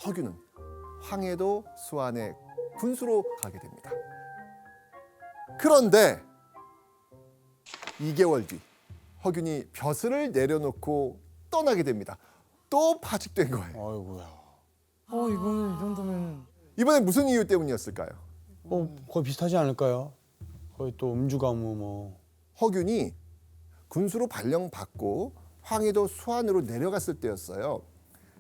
허균은 황해도 수안의 군수로 가게 됩니다. 그런데 2개월 뒤 허균이 벼슬을 내려놓고 떠나게 됩니다. 또 파직된 거예요. 아이고야. 이거는 이 정도면 이번엔 무슨 이유 때문이었을까요? 거의 비슷하지 않을까요? 거의 또 음주가무 뭐. 허균이 군수로 발령받고 황해도 수안으로 내려갔을 때였어요.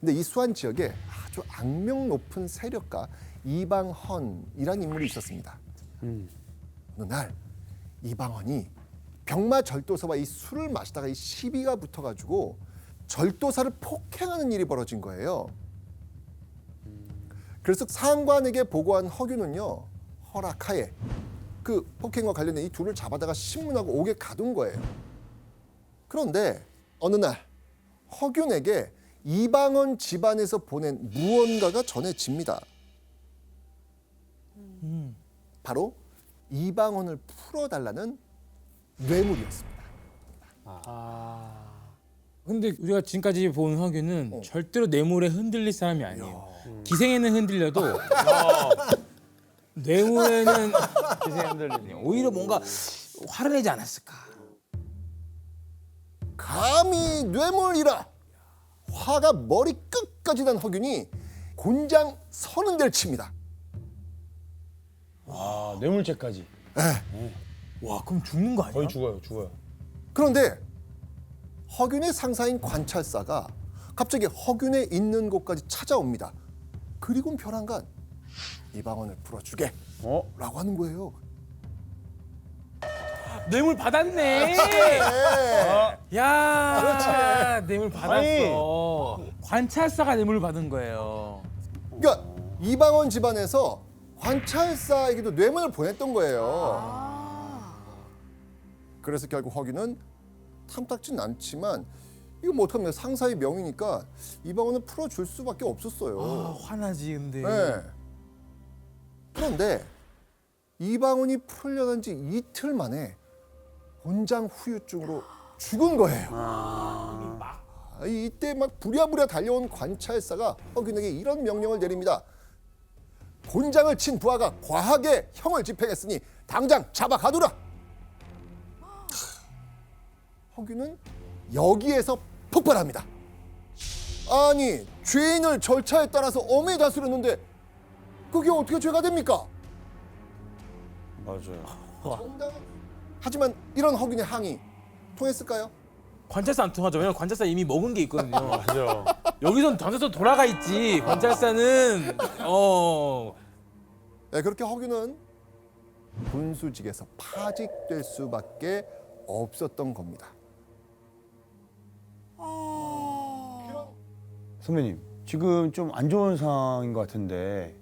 근데 이 수안 지역에 아주 악명 높은 세력가 이방헌이라는 인물이 있었습니다. 어느 날 이방헌이 병마 절도사와 이 술을 마시다가 이 시비가 붙어가지고 절도사를 폭행하는 일이 벌어진 거예요. 그래서 상관에게 보고한 허균은요, 허락하에 그 폭행과 관련된 이 둘을 잡아다가 신문하고 옥에 가둔 거예요. 그런데 어느 날 허균에게 이방헌 집안에서 보낸 무언가가 전해집니다. 바로 이방헌을 풀어달라는 뇌물이었습니다. 근데 우리가 지금까지 본 허균은 절대로 뇌물에 흔들릴 사람이 아니에요. 기생에는 흔들려도 뇌물에는 기생 흔들리네요. 오히려 뭔가 화를 내지 않았을까. 감히 뇌물이라! 화가 머리 끝까지 난 허균이 곤장 30대를 칩니다. 뇌물죄까지. 와, 그럼 죽는 거 아니야? 거의 죽어요. 그런데 허균의 상사인 관찰사가 갑자기 허균의 있는 곳까지 찾아옵니다. 그리고는 벼랑간 이방헌을 풀어주게 라고 하는 거예요. 뇌물 받았네. 야, 그렇지. 뇌물 받았어. 관찰사가 뇌물 받은 거예요. 그러니까 이방헌 집안에서 관찰사에게도 뇌물을 보냈던 거예요. 그래서 결국 허균은 탐탁진 않지만 이거 뭐 어떡합니까? 상사의 명이니까 이방헌을 풀어줄 수밖에 없었어요. 화나지 근데. 네. 그런데 이방헌이 풀려난 지 이틀 만에 곤장 후유증으로 죽은 거예요. 이때 막 부랴부랴 달려온 관찰사가 허균에게 이런 명령을 내립니다. 곤장을 친 부하가 과하게 형을 집행했으니 당장 잡아 가두라. 허균은 여기에서 폭발합니다. 아니, 죄인을 절차에 따라서 엄히 다스렸는데 그게 어떻게 죄가 됩니까? 맞아요. 하지만 이런 허균의 항의 통했을까요? 관찰사 안 통하죠. 왜냐면 관찰사 이미 먹은 게 있거든요. 맞아. 여기선 관찰사 돌아가 있지. 관찰사는 네, 그렇게 허균은 군수직에서 파직될 수밖에 없었던 겁니다. 선배님, 지금 좀 안 좋은 상황인 것 같은데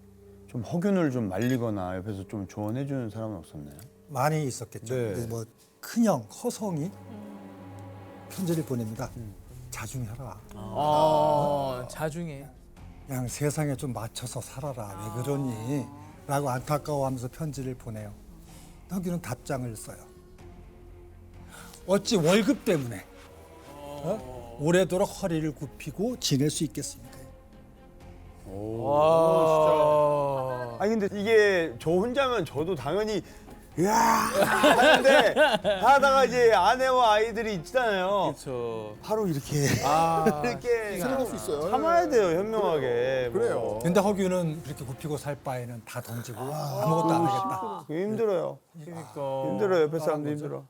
좀 허균을 좀 말리거나 옆에서 좀 조언해 주는 사람은 없었나요? 많이 있었겠죠. 네. 근데 뭐 큰형 허성이 편지를 보냅니다. 자중해라. 자중해. 그냥 세상에 좀 맞춰서 살아라. 왜 그러니? 라고 안타까워하면서 편지를 보내요. 허균은 답장을 써요. 어찌 월급 때문에 오래도록 허리를 굽히고 지낼 수 있겠습니까? 아니 근데 이게 저 혼자면 저도 당연히 으아 하는데 하다가 이제 아내와 아이들이 있잖아요. 그렇죠. 바로 이렇게 이렇게 생각할 수 있어요. 참아야 돼요 현명하게. 그래요. 근데 허균은 그렇게 굽히고 살 바에는 다 던지고 아무것도 안 하겠다. 힘들어요. 그러니까. 힘들어요. 옆에 사람도 힘들어.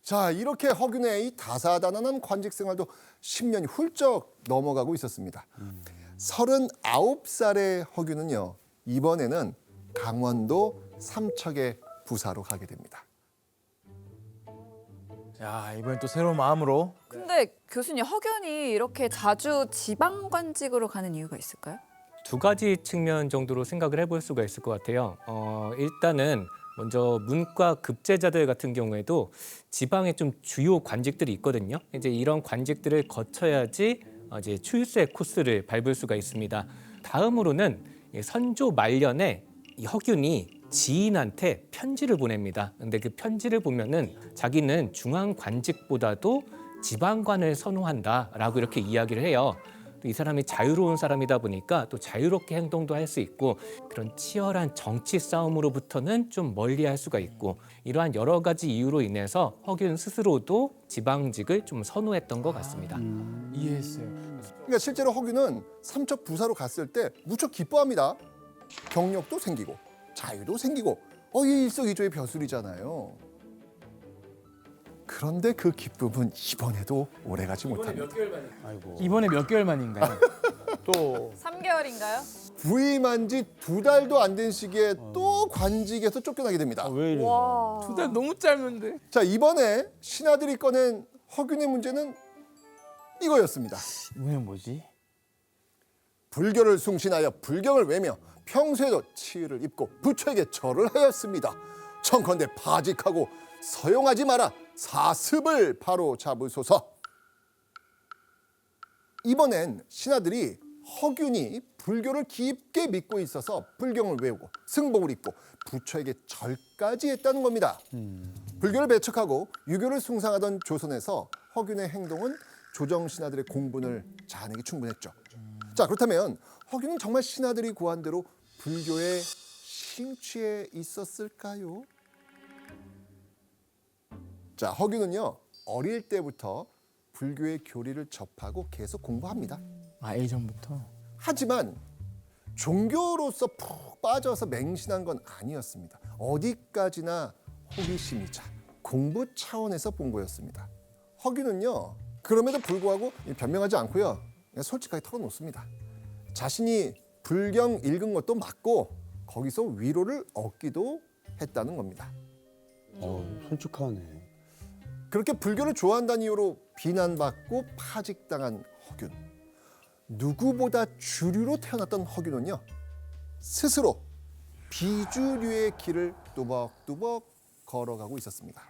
자, 이렇게 허균의 이 다사다난한 관직 생활도 10년이 훌쩍 넘어가고 있었습니다. 39살의 허균은요, 이번에는 강원도 삼척의 부사로 가게 됩니다. 야, 이번엔 또 새로운 마음으로. 근데 교수님, 허균이 이렇게 자주 지방관직으로 가는 이유가 있을까요? 두 가지 측면 정도로 생각을 해볼 수가 있을 것 같아요. 일단은 먼저 문과 급제자들 같은 경우에도 지방에 좀 주요 관직들이 있거든요. 이제 이런 관직들을 거쳐야지 이제 출세 코스를 밟을 수가 있습니다. 다음으로는 선조 말년에 이 허균이 지인한테 편지를 보냅니다. 근데 그 편지를 보면은 자기는 중앙 관직보다도 지방관을 선호한다라고 이렇게 이야기를 해요. 또 이 사람이 자유로운 사람이다 보니까 또 자유롭게 행동도 할 수 있고 그런 치열한 정치 싸움으로부터는 좀 멀리할 수가 있고 이러한 여러 가지 이유로 인해서 허균 스스로도 지방직을 좀 선호했던 것 같습니다. 이해했어요. 그러니까 실제로 허균은 삼척 부사로 갔을 때 무척 기뻐합니다. 경력도 생기고 자유도 생기고 이 일석이조의 벼슬이잖아요. 그런데 그 기쁨은 이번에도 오래가지 못합니다. 아이고. 이번에 몇 개월 만인가요? 또 3개월인가요? 부임한 지 2달도 안 된 시기에 또 관직에서 쫓겨나게 됩니다. 왜 이래? 와. 2달 너무 짧은데. 자, 이번에 신하들이 꺼낸 허균의 문제는 이거였습니다. 이번엔 뭐지? 불교를 숭신하여 불경을 외며 평소에도 치의를 입고 부처에게 절을 하였습니다. 청컨대 파직하고 서용하지 마라 사습을 바로 잡으소서. 이번엔 신하들이 허균이 불교를 깊게 믿고 있어서 불경을 외우고 승복을 입고 부처에게 절까지 했다는 겁니다. 불교를 배척하고 유교를 숭상하던 조선에서 허균의 행동은 조정 신하들의 공분을 자아내기 충분했죠. 자, 그렇다면 허균은 정말 신하들이 구한 대로 불교에 심취해 있었을까요? 자, 허균은요 어릴 때부터 불교의 교리를 접하고 계속 공부합니다. 아 예전부터. 하지만 종교로서 푹 빠져서 맹신한 건 아니었습니다. 어디까지나 호기심이자 공부 차원에서 본 거였습니다. 허균은요 그럼에도 불구하고 변명하지 않고요 그냥 솔직하게 털어놓습니다. 자신이 불경 읽은 것도 맞고 거기서 위로를 얻기도 했다는 겁니다. 솔직하네. 그렇게 불교를 좋아한다는 이유로 비난받고 파직당한 허균. 누구보다 주류로 태어났던 허균은요 스스로 비주류의 길을 뚜벅뚜벅 걸어가고 있었습니다.